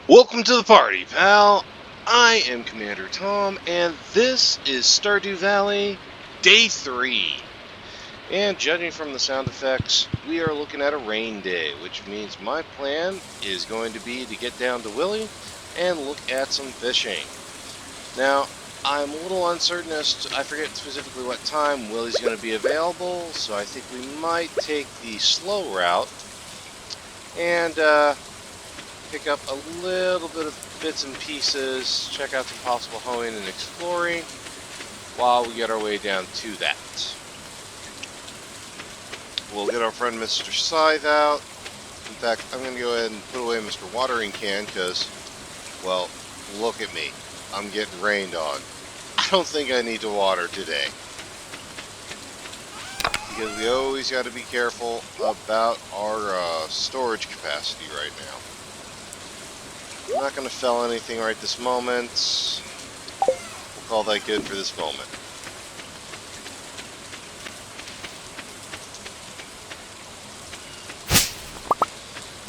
Welcome to the party, pal. I am Commander Tom, and this is Stardew Valley Day 3. And judging from the sound effects, we are looking at a rain day, which means my plan is going to be to get down to Willy and look at some fishing. Now, I'm a little uncertain as to, I forget specifically what time Willy's going to be available, so I think we might take the slow route and pick up a little bit of bits and pieces, check out some possible hoeing and exploring while we get our way down to that. We'll get our friend Mr. Scythe out. In fact, I'm going to go ahead and put away Mr. Watering Can because, well, look at me. I'm getting rained on. I don't think I need to water today. Because we always got to be careful about our storage capacity right now. I'm not going to fell anything right this moment. We'll call that good for this moment.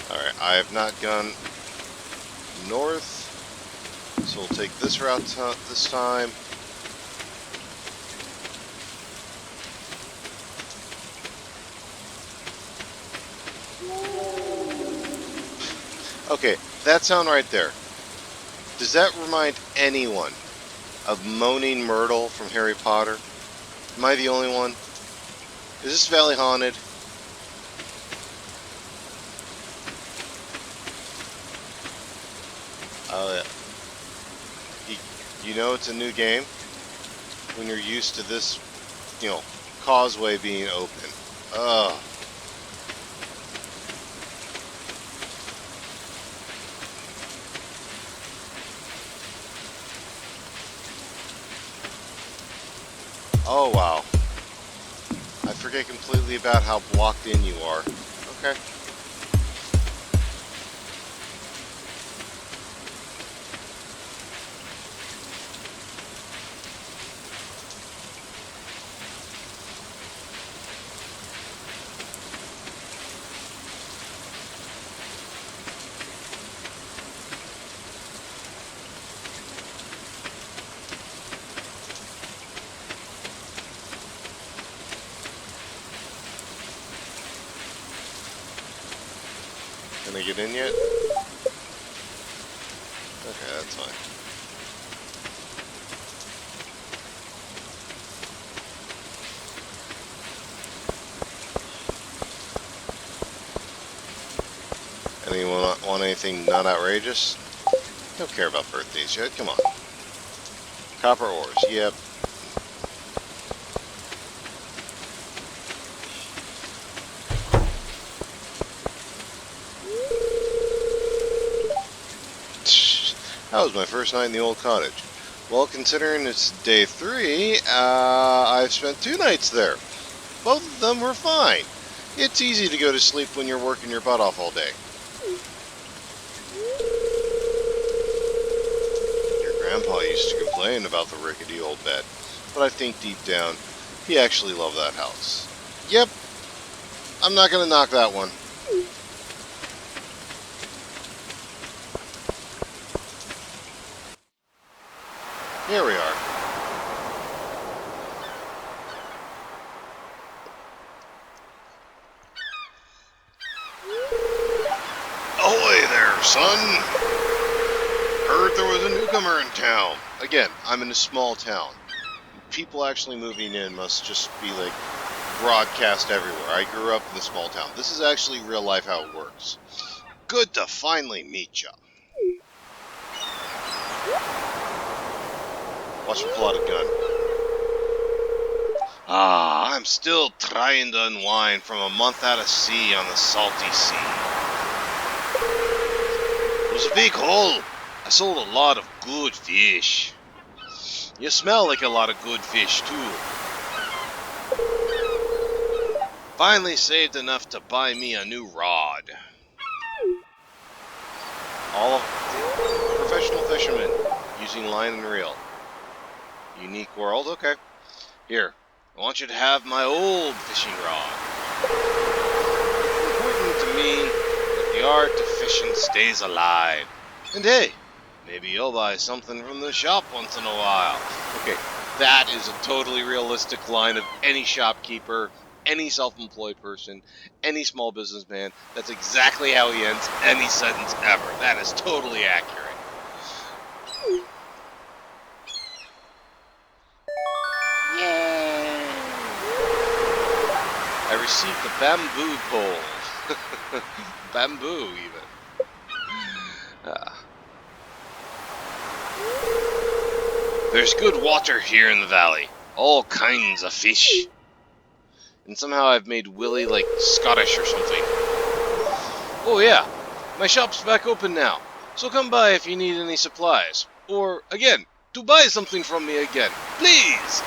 Alright, I have not gone north, so we'll take this route this time. Okay, that sound right there. Does that remind anyone of Moaning Myrtle from Harry Potter? Am I the only one? Is this valley haunted? You know it's a new game when you're used to this, causeway being open. Ugh. Oh, wow. I forget completely about how blocked in you are. Okay. Can I get in yet? Okay, that's fine. Anyone want anything not outrageous? Don't care about birthdays yet, come on. Copper ores, yep. That was my first night in the old cottage. Well, considering it's day 3, I've spent 2 nights there. Both of them were fine. It's easy to go to sleep when you're working your butt off all day. Your grandpa used to complain about the rickety old bed, but I think deep down, he actually loved that house. Yep, I'm not going to knock that one. Here we are. Ahoy there, son! Heard there was a newcomer in town. Again, I'm in a small town. People actually moving in must just be like broadcast everywhere. I grew up in a small town. This is actually real life how it works. Good to finally meet ya. Watch me pull out a gun. Ah, I'm still trying to unwind from a month out of sea on the salty sea. It was a big haul. I sold a lot of good fish. You smell like a lot of good fish, too. Finally saved enough to buy me a new rod. All professional fishermen using line and reel. Unique world, okay. Here, I want you to have my old fishing rod. It's important to me that the art of fishing stays alive. And hey, maybe you'll buy something from the shop once in a while. Okay, that is a totally realistic line of any shopkeeper, any self-employed person, any small businessman. That's exactly how he ends any sentence ever. That is totally accurate. Yay! I received a bamboo pole. Bamboo, even. There's good water here in the valley. All kinds of fish. And somehow I've made Willy, like, Scottish or something. Oh yeah, my shop's back open now. So come by if you need any supplies. Or, again, to buy something from me again. Please!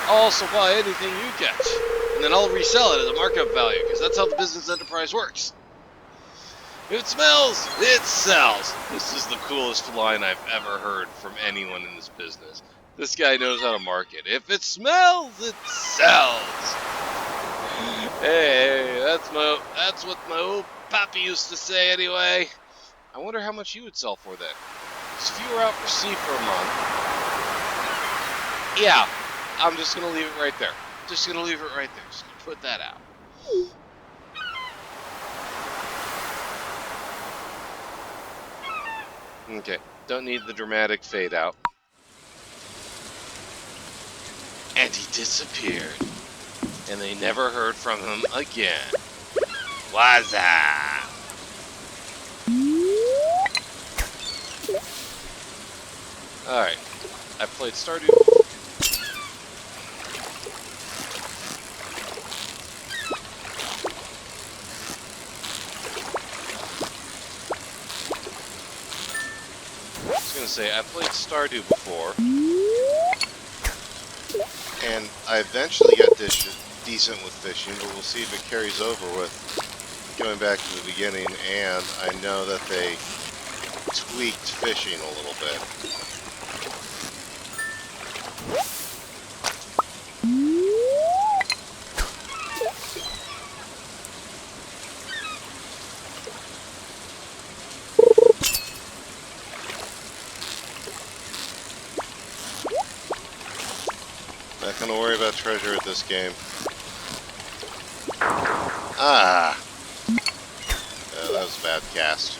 I'll also buy anything you catch. And then I'll resell it at a markup value, because that's how the business enterprise works. If it smells, it sells. This is the coolest line I've ever heard from anyone in this business. This guy knows how to market. If it smells, it sells. Hey, that's what my old pappy used to say anyway. I wonder how much you would sell for then. Because if you were out for sea for a month, yeah, I'm just gonna leave it right there. Just gonna leave it right there. Just gonna put that out. Okay, don't need the dramatic fade out. And he disappeared. And they never heard from him again. Waza! Alright, I played Stardew. I was gonna say, I played Stardew before. And I eventually got decent with fishing, but we'll see if it carries over with going back to the beginning. And I know that they tweaked fishing a little bit. Not gonna worry about treasure at this game. Ah! That was a bad cast.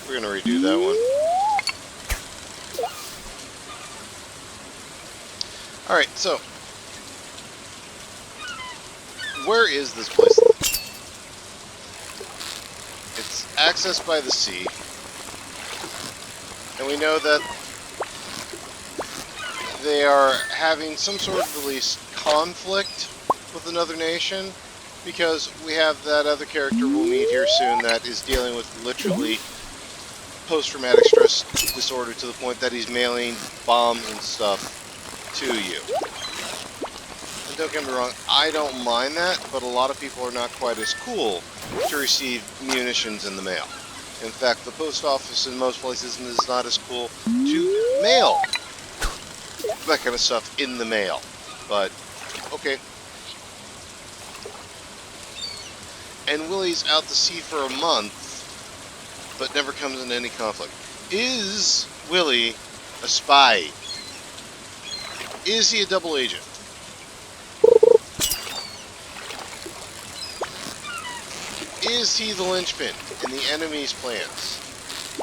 We're gonna redo that one. Alright, so where is this place? It's accessed by the sea. And we know that they are having some sort of at least conflict with another nation, because we have that other character we'll meet here soon that is dealing with literally post-traumatic stress disorder to the point that he's mailing bombs and stuff to you. And don't get me wrong, I don't mind that, but a lot of people are not quite as cool to receive munitions in the mail. In fact, the post office in most places is not as cool to mail that kind of stuff in the mail. But, okay. And Willy's out to sea for a month, but never comes into any conflict. Is Willy a spy? Is he a double agent? Is he the linchpin in the enemy's plans?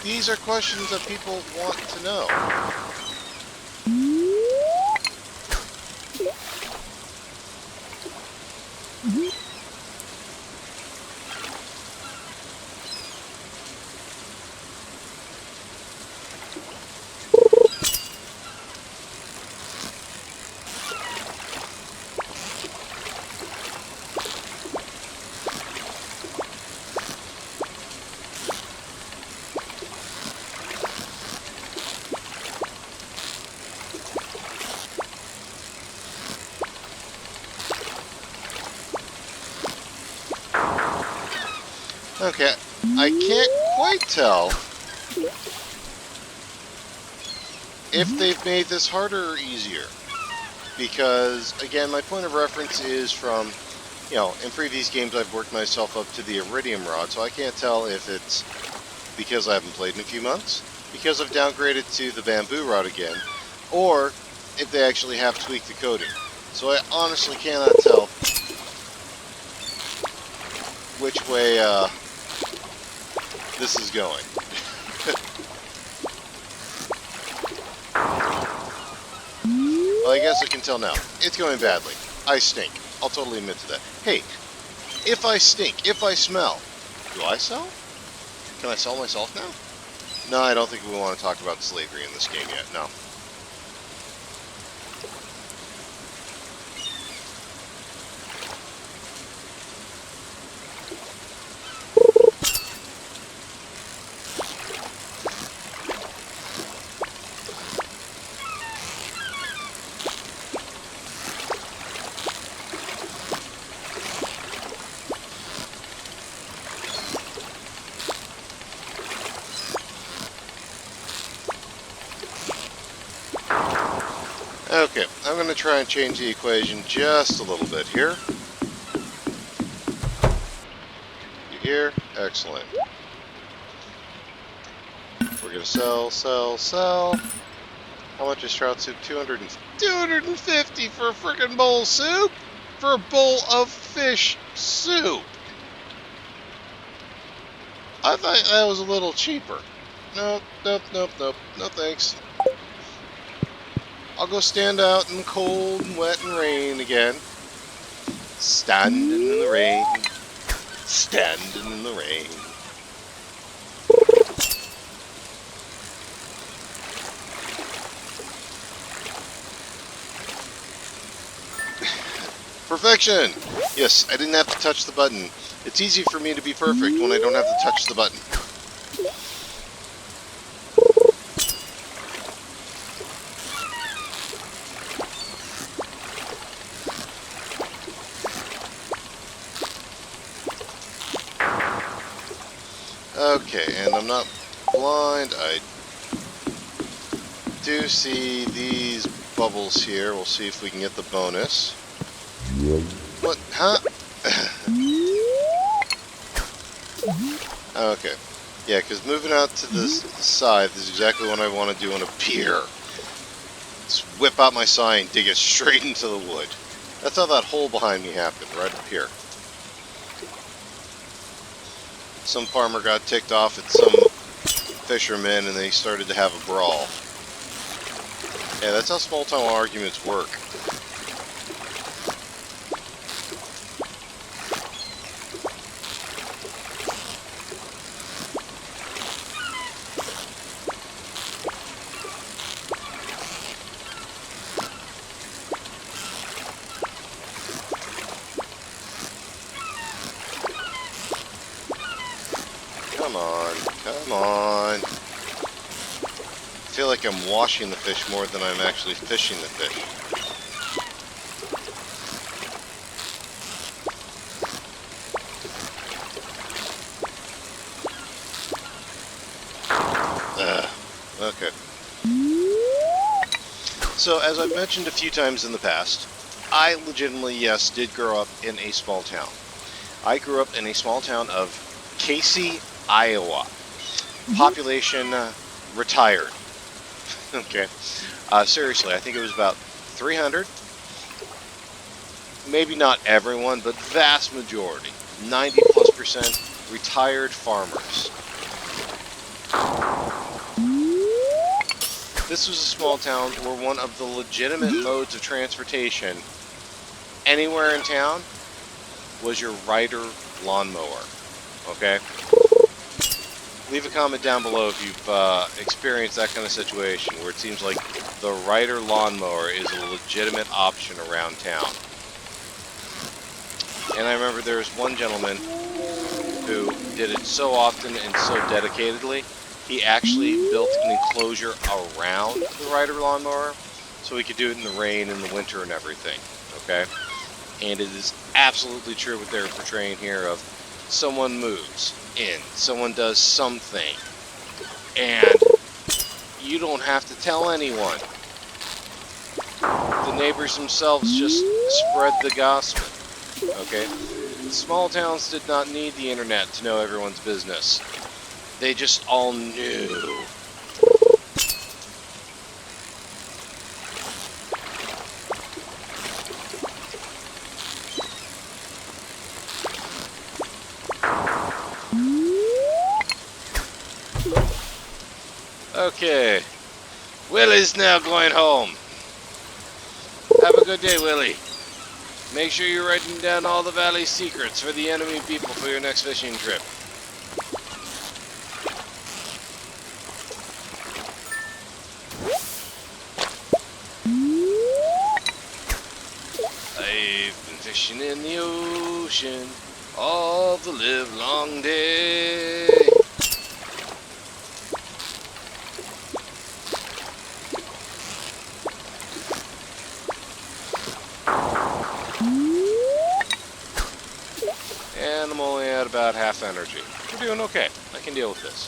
These are questions that people want to know. Okay, I can't quite tell if they've made this harder or easier. Because, again, my point of reference is from, in previous games I've worked myself up to the iridium rod, so I can't tell if it's because I haven't played in a few months, because I've downgraded to the bamboo rod again, or if they actually have tweaked the coating. So I honestly cannot tell which way this is going. Well, I guess I can tell now. It's going badly. I stink. I'll totally admit to that. Hey, if I stink, if I smell, do I sell? Can I sell myself now? No, I don't think we want to talk about slavery in this game yet. No. Okay, I'm going to try and change the equation just a little bit here. You hear? Excellent. We're going to sell, sell, sell. How much is trout soup? 250 for a frickin' bowl of soup? For a bowl of fish soup. I thought that was a little cheaper. Nope, nope, nope, nope. No thanks. I'll go stand out in the cold and wet and rain again. Standing in the rain. Standing in the rain. Perfection! Yes, I didn't have to touch the button. It's easy for me to be perfect when I don't have to touch the button. Okay, and I'm not blind. I do see these bubbles here. We'll see if we can get the bonus. What? Huh? Okay. Yeah, because moving out to the side is exactly what I want to do on a pier. Just whip out my sign, dig it straight into the wood. That's how that hole behind me happened, right up here. Some farmer got ticked off at some fishermen and they started to have a brawl. Yeah, that's how small town arguments work. Come on, come on. I feel like I'm washing the fish more than I'm actually fishing the fish. Okay. So, as I've mentioned a few times in the past, I legitimately, yes, did grow up in a small town. I grew up in a small town of Casey, Iowa. Population retired. Okay. Seriously, I think it was about 300. Maybe not everyone, but vast majority. 90+% retired farmers. This was a small town where one of the legitimate modes of transportation anywhere in town was your Ryder lawnmower. Okay? Leave a comment down below if you've experienced that kind of situation where it seems like the Ryder lawnmower is a legitimate option around town. And I remember there was one gentleman who did it so often and so dedicatedly, he actually built an enclosure around the Ryder lawnmower so he could do it in the rain in the winter and everything. Okay? And it is absolutely true what they're portraying here of someone moves in, someone does something, and you don't have to tell anyone. The neighbors themselves just spread the gospel. Okay? Small towns did not need the internet to know everyone's business. They just all knew. Okay. Willy's now going home. Have a good day, Willy. Make sure you're writing down all the valley secrets for the enemy people for your next fishing trip. I've been fishing in the ocean all the livelong day. And I'm only at about half energy. We're doing okay. I can deal with this.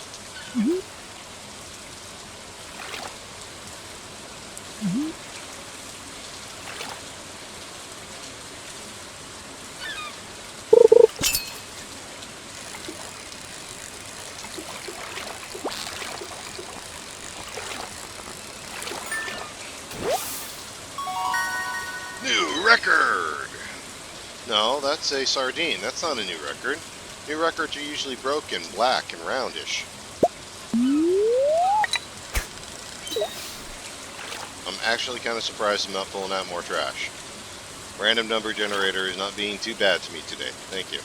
New record! No, that's a sardine. That's not a new record. New records are usually broken, black, and roundish. I'm actually kind of surprised I'm not pulling out more trash. Random number generator is not being too bad to me today. Thank you.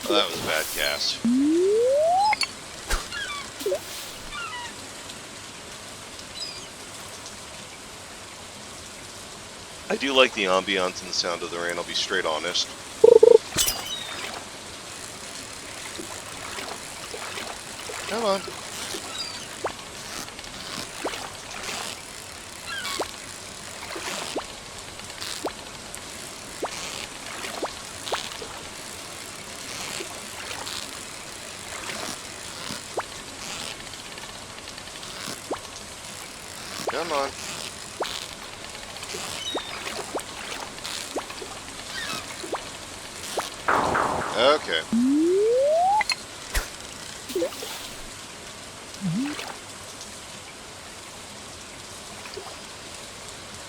Oh, that was a bad cast. I do like the ambiance and the sound of the rain, I'll be straight honest. Come on. Come on. Okay.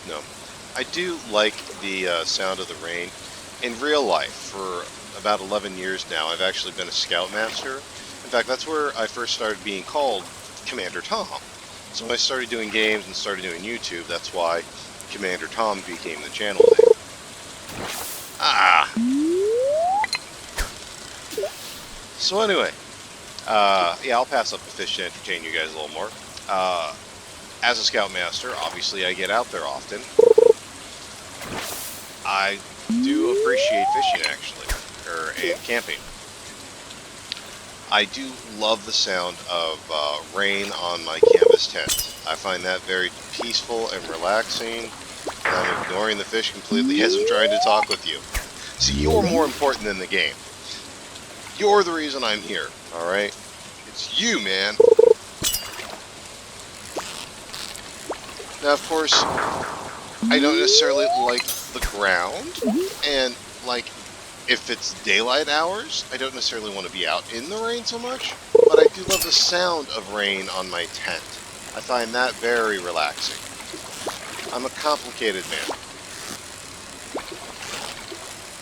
No. I do like the sound of the rain. In real life, for about 11 years now, I've actually been a scoutmaster. In fact, that's where I first started being called Commander Tom. So when I started doing games and started doing YouTube, that's why Commander Tom became the channel name. Ah! So anyway, yeah, I'll pass up the fish to entertain you guys a little more. As a scoutmaster, obviously I get out there often. I do appreciate fishing, actually, and camping. I do love the sound of rain on my canvas tent. I find that very peaceful and relaxing, and I'm ignoring the fish completely as I'm trying to talk with you. See, you're more important than the game. You're the reason I'm here, alright? It's you, man. Now, of course, I don't necessarily like the ground, and, like, if it's daylight hours, I don't necessarily want to be out in the rain so much, but I do love the sound of rain on my tent. I find that very relaxing. I'm a complicated man.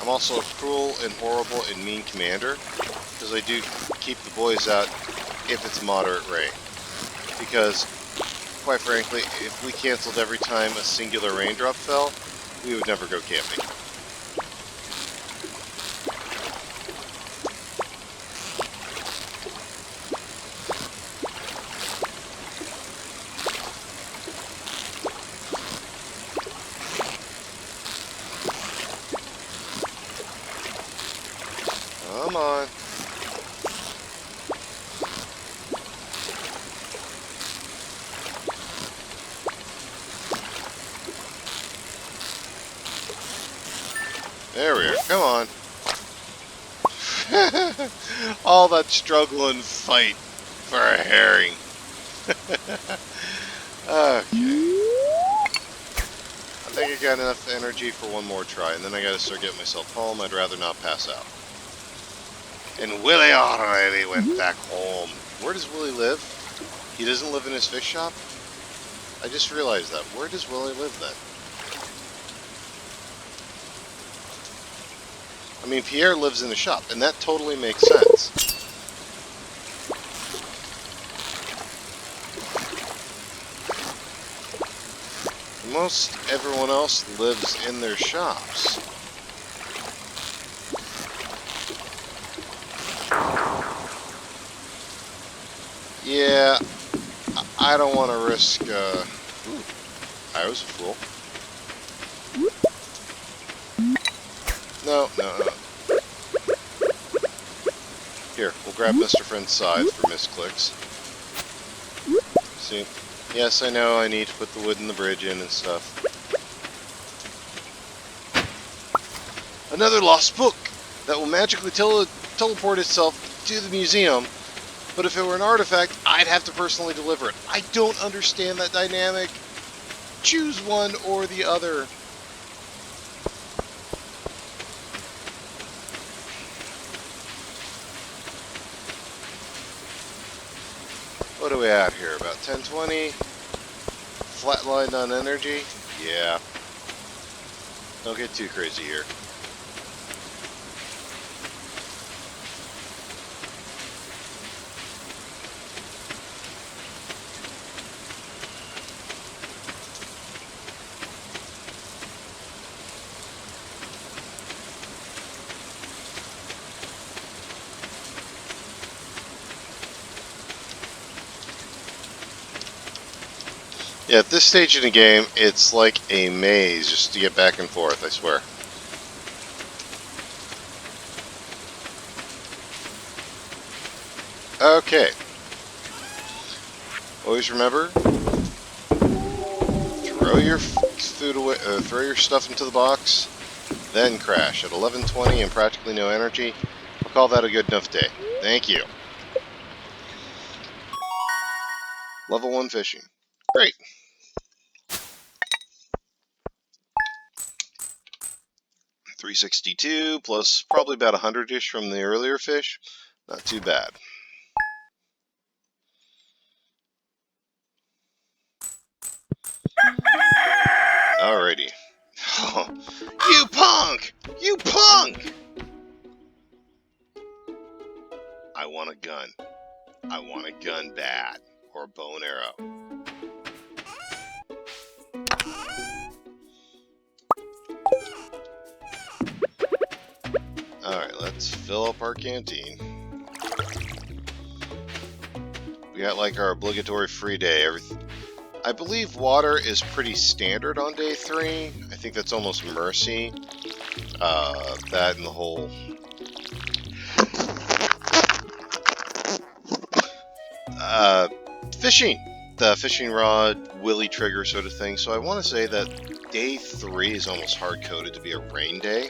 I'm also a cruel and horrible and mean commander, because I do keep the boys out if it's moderate rain. Because, quite frankly, if we canceled every time a singular raindrop fell, we would never go camping. Come on. There we are. Come on. All that struggle and fight for a herring. Okay. I think I got enough energy for one more try, and then I gotta start getting myself home. I'd rather not pass out. And Willy already went back home. Where does Willy live? He doesn't live in his fish shop? I just realized that. Where does Willy live then? I mean, Pierre lives in the shop, and that totally makes sense. Most everyone else lives in their shops. Yeah, I don't want to risk, ooh, I was a fool. No. Here, we'll grab Mr. Friend's side for misclicks. See? Yes, I know I need to put the wood in the bridge in and stuff. Another lost book that will magically teleport itself to the museum. But if it were an artifact, I'd have to personally deliver it. I don't understand that dynamic. Choose one or the other. What are we at here? About 1020? Flatlined on energy? Yeah. Don't get too crazy here. Yeah, at this stage in the game, it's like a maze just to get back and forth, I swear. Okay. Always remember, throw your food away, throw your stuff into the box, then crash. At 11:20 and practically no energy, I'll call that a good enough day. Thank you. Level 1 fishing. Great. $362 plus probably about 100-ish from the earlier fish. Not too bad. Alrighty. You punk! You punk! I want a gun. I want a gun bad. Or a bow and arrow. Alright, let's fill up our canteen. We got like our obligatory free day. I believe water is pretty standard on day 3. I think that's almost mercy. That and the whole... fishing! The fishing rod, Willy trigger sort of thing. So I want to say that day 3 is almost hard-coded to be a rain day.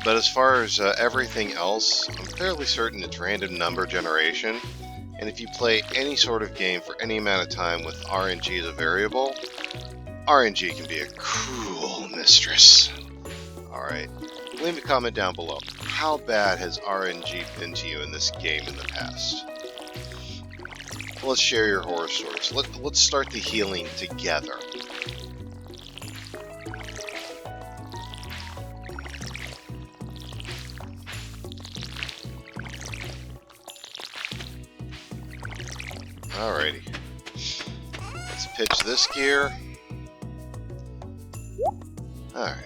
But as far as everything else, I'm fairly certain it's random number generation. And if you play any sort of game for any amount of time with RNG as a variable, RNG can be a cruel mistress. Alright, leave a comment down below. How bad has RNG been to you in this game in the past? Let's share your horror stories. Let's start the healing together. Alrighty. Let's pitch this gear. Alright.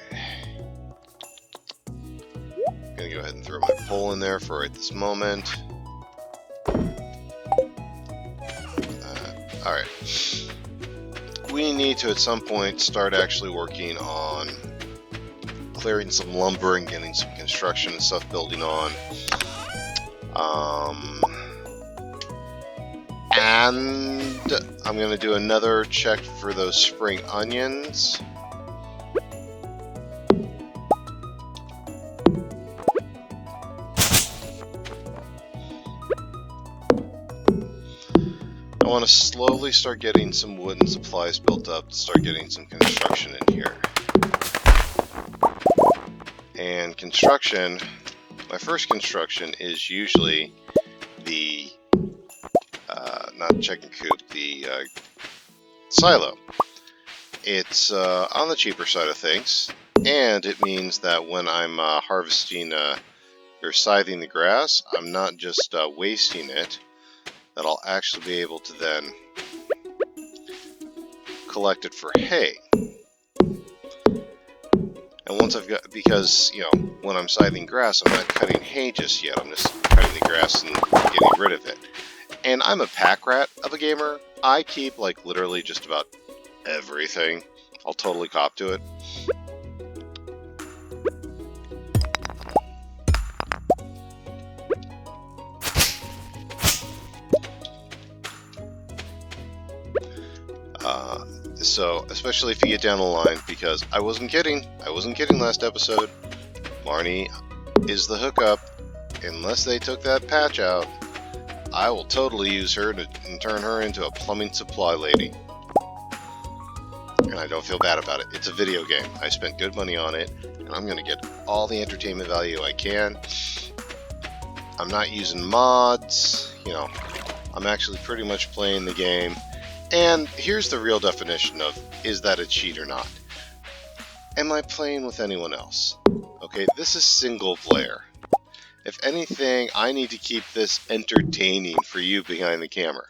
Gonna go ahead and throw my pole in there for right this moment. Alright. We need to at some point start actually working on clearing some lumber and getting some construction and stuff building on. And I'm going to do another check for those spring onions. want to slowly start getting some wood and supplies built up to start getting some construction in here. And construction, my first construction is usually the, not chicken coop, the silo. It's on the cheaper side of things, and it means that when I'm harvesting or scything the grass, I'm not just wasting it, that I'll actually be able to then collect it for hay. And once I've got, because, you know, when I'm scything grass, I'm not cutting hay just yet, I'm just cutting the grass and getting rid of it. And I'm a pack rat of a gamer. I keep, like, literally just about everything. I'll totally cop to it. So, especially if you get down the line, because I wasn't kidding last episode. Marnie is the hookup. Unless they took that patch out, I will totally use her and turn her into a plumbing supply lady. And I don't feel bad about it. It's a video game. I spent good money on it, and I'm going to get all the entertainment value I can. I'm not using mods, you know, I'm actually pretty much playing the game. And here's the real definition of, is that a cheat or not? Am I playing with anyone else? Okay, this is single player. If anything, I need to keep this entertaining for you behind the camera.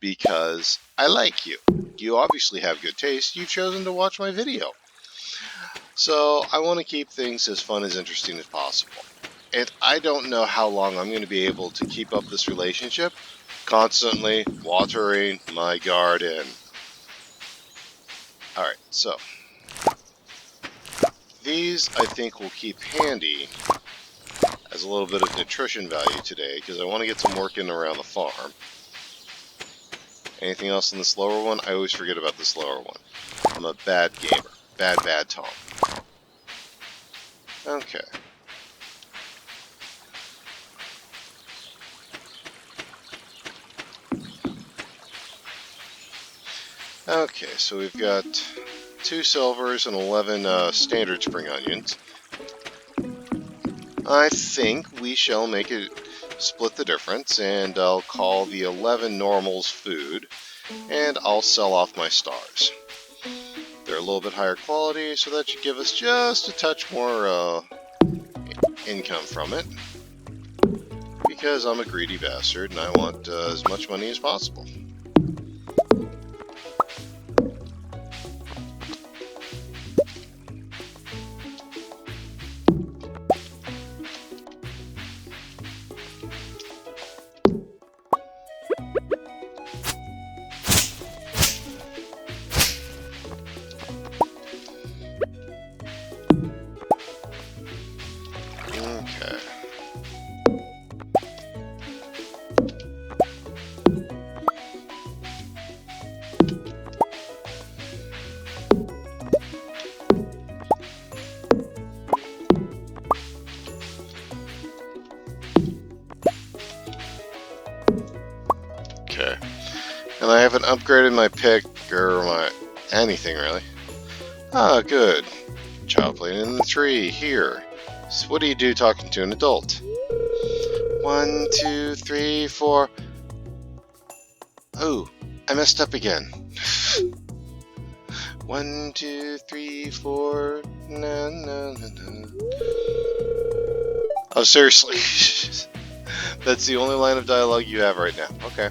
Because I like you. You obviously have good taste. You've chosen to watch my video. So I want to keep things as fun, as interesting as possible. And I don't know how long I'm going to be able to keep up this relationship. Constantly watering my garden. Alright, so these I think will keep handy as a little bit of nutrition value today, because I want to get some work in around the farm. Anything else in this lower one? I always forget about this lower one. I'm a bad gamer. Bad Tom. Okay. Okay, so we've got 2 silvers and 11 standard spring onions. I think we shall make it split the difference, and I'll call the 11 normals food, and I'll sell off my stars. They're a little bit higher quality, so that should give us just a touch more income from it, because I'm a greedy bastard and I want as much money as possible. Okay. And I haven't upgraded my pick, or my anything really. Ah, good. Child playing in the tree, here. So what do you do talking to an adult? 1, 2, 3, 4. Oh, I messed up again. 1, 2, 3, 4. No, no, no, no. Oh, seriously. That's the only line of dialogue you have right now. Okay.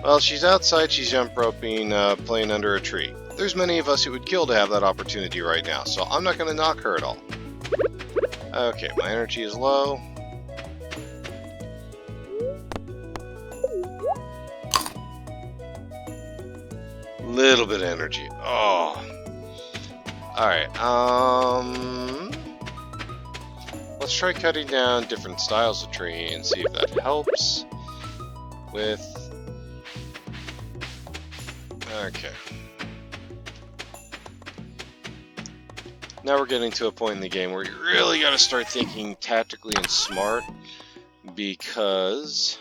Well, she's outside, she's jump roping, playing under a tree. There's many of us who would kill to have that opportunity right now, so I'm not going to knock her at all. Okay, my energy is low. Little bit of energy. Oh. Alright, let's try cutting down different styles of tree and see if that helps with... Okay. Now we're getting to a point in the game where you really got to start thinking tactically and smart, because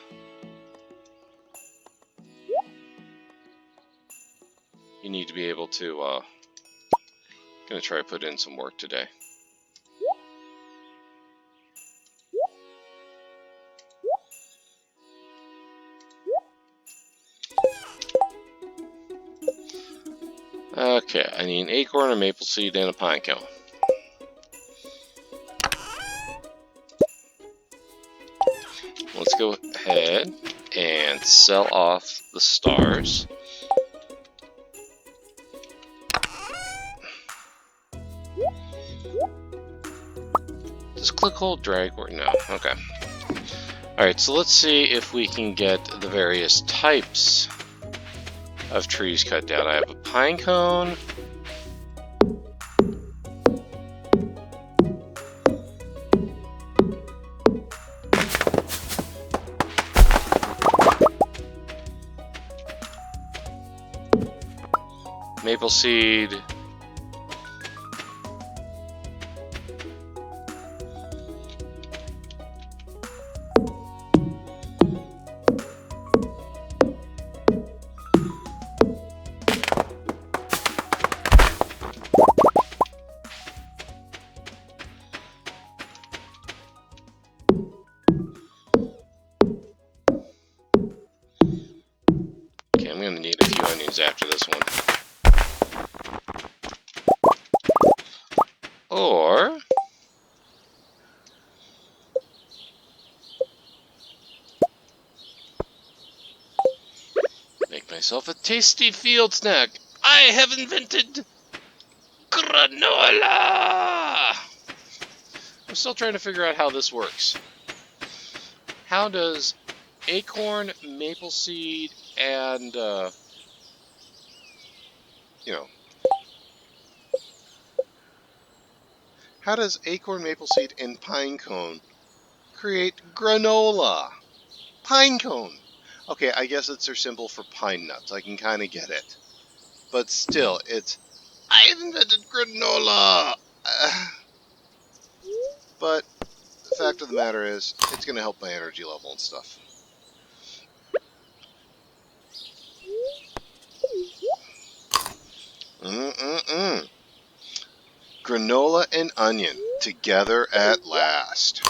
you need to be able to, gonna try to put in some work today. Okay, I need an acorn, a maple seed, and a pine cone. Let's go ahead and sell off the stars. Does click hold drag or no? Okay. Alright, so let's see if we can get the various types of trees cut down. I have a pine cone. Maple seed. Okay, I'm gonna need a few onions after this one. Or make myself a tasty field snack. I have invented granola! I'm still trying to figure out how this works. How does acorn, maple seed, and, how does acorn, maple seed, and pine cone create granola? Pine cone! Okay, I guess it's their symbol for pine nuts. I can kind of get it. But still, it's, I invented granola! But the fact of the matter is, it's going to help my energy level and stuff. Granola and onion together at last.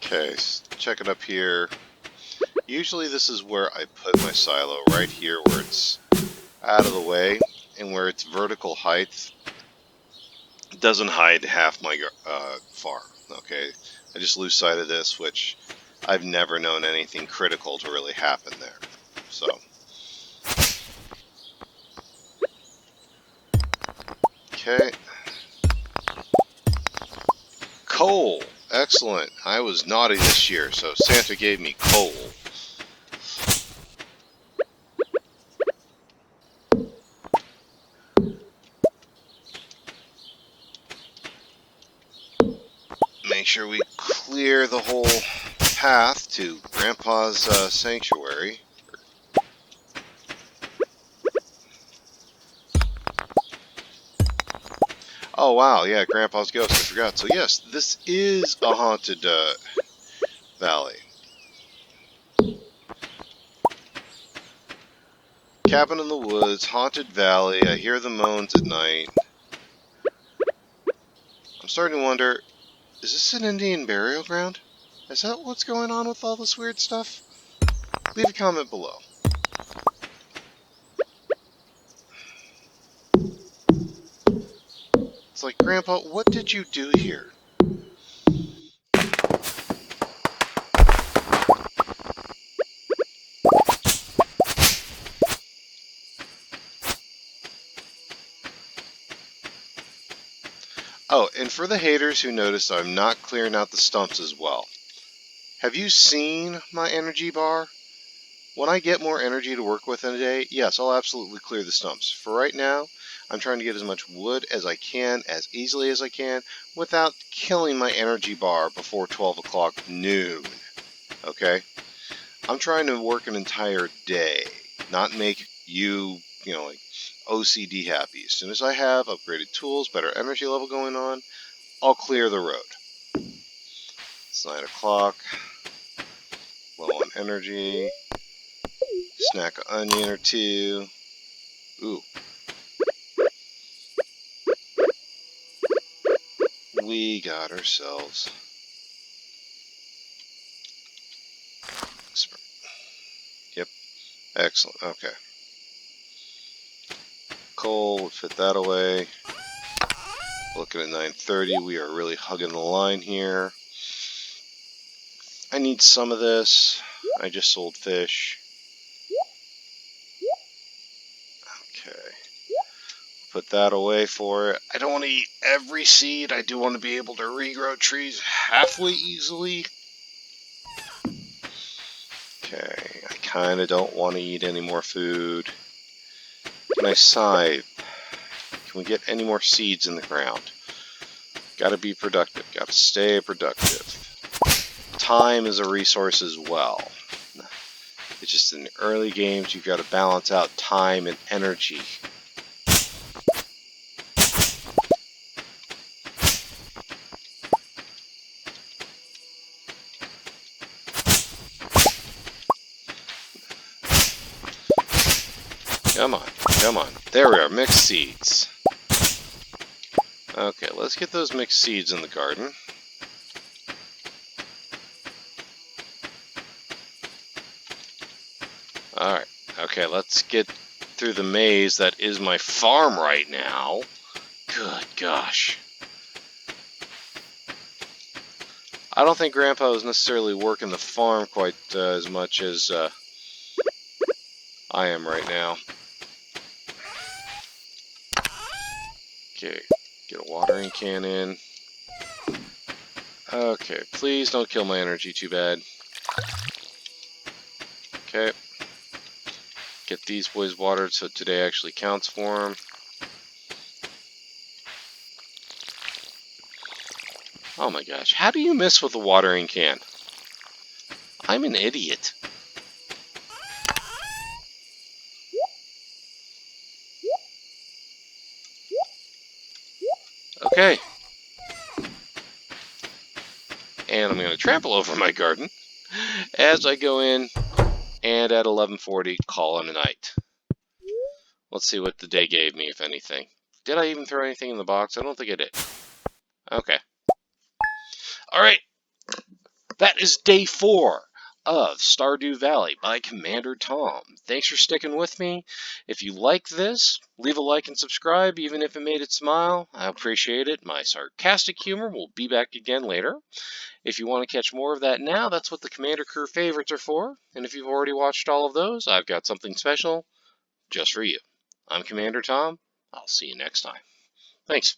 Okay, check it up here. Usually this is where I put my silo, right here where it's out of the way and where its vertical height doesn't hide half my farm. Okay, I just lose sight of this, which I've never known anything critical to really happen there. So, okay. Coal! Excellent. I was naughty this year, so Santa gave me coal. Make sure we clear the whole path to Grandpa's sanctuary. Oh wow, yeah, Grandpa's ghost, I forgot. So yes, this is a haunted valley. Cabin in the woods, haunted valley, I hear the moans at night. I'm starting to wonder, is this an Indian burial ground? Is that what's going on with all this weird stuff? Leave a comment below. It's like, Grandpa, what did you do here? Oh, and for the haters who noticed I'm not clearing out the stumps as well. Have you seen my energy bar? When I get more energy to work with in a day, yes, I'll absolutely clear the stumps. For right now, I'm trying to get as much wood as I can, as easily as I can, without killing my energy bar before 12 o'clock noon. Okay? I'm trying to work an entire day, not make you, like OCD happy. As soon as I have upgraded tools, better energy level going on, I'll clear the road. It's 9 o'clock. Low on energy. Snack an onion or two. Ooh. We got ourselves. Yep. Excellent. Okay. Coal, we'll fit that away. Looking at 9:30, we are really hugging the line here. I need some of this. I just sold fish. Okay. Put that away for it. I don't want to eat every seed. I do want to be able to regrow trees halfway easily. Okay. I kind of don't want to eat any more food. Can I scythe? Can we get any more seeds in the ground? Gotta be productive. Gotta stay productive. Time is a resource as well. It's just in the early games, you've got to balance out time and energy. Come on, come on. There we are, mixed seeds. Okay, let's get those mixed seeds in the garden. Alright, okay, let's get through the maze that is my farm right now. Good gosh. I don't think Grandpa is necessarily working the farm quite as much as I am right now. Okay, get a watering can in. Okay, please don't kill my energy too bad. Okay. Get these boys watered so today actually counts for them. Oh my gosh, how do you miss with a watering can? I'm an idiot. Okay. And I'm going to trample over my garden as I go in and at 11:40 call it a night. Let's see what the day gave me, if anything. Did I even throw anything in the box? I don't think I did. Okay. Alright. That is day 4 of Stardew Valley by Commander Tom. Thanks for sticking with me. If you like this, leave a like and subscribe, even if it made it smile. I appreciate it. My sarcastic humor will be back again later. If you want to catch more of that now, that's what the Commander Crew favorites are for. And if you've already watched all of those, I've got something special just for you. I'm Commander Tom. I'll see you next time. Thanks.